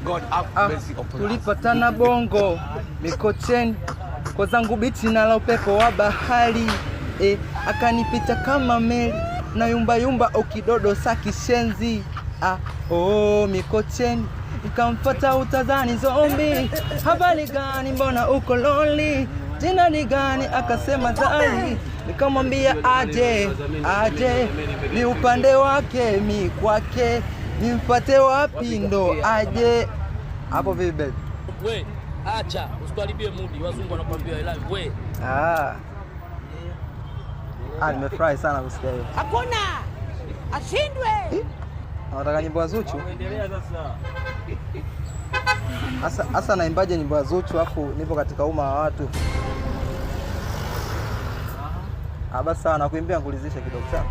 God have mercy upon us. Tulipatana Bongo Mikocheni kwa zangu biti na upepo wa bahari akanipita kama meli na yumba yumba okidodo sakishenzi Mikocheni nikamfuata utazani zombi, habari gani mbona uko lonely, jina ni gani akasema Zari, nikamwambia aje ni upande wake mi kwake nimpate wapi ndo aje hapo vipi. We acha usituharibie mudi, wazungu wanakuambia I love we. Nimefurahi sana kusikia hiyo. Hakuna ashindwe. Nataka nyimbo za Zuchu. Asa naimbaje nyimbo za Zuchu afu nipo katika umma wa watu. Basi sawa, nakuimbia ngulizisha kidogo sana.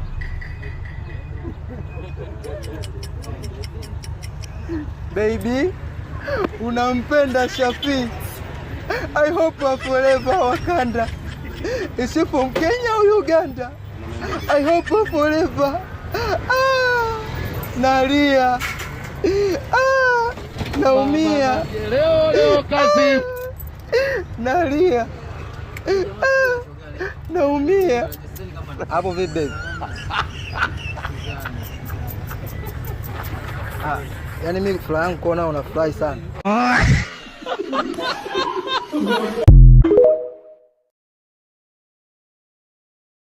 Baby, unampenda Shafi. I hope forever Wakanda. Is she from Kenya or Uganda? I hope forever. Nalia. Naumia. Leo kazi. Nalia. Naumia. Hapo vipi baby? Yaani mimi furaha yangu kuona unafurahi sana.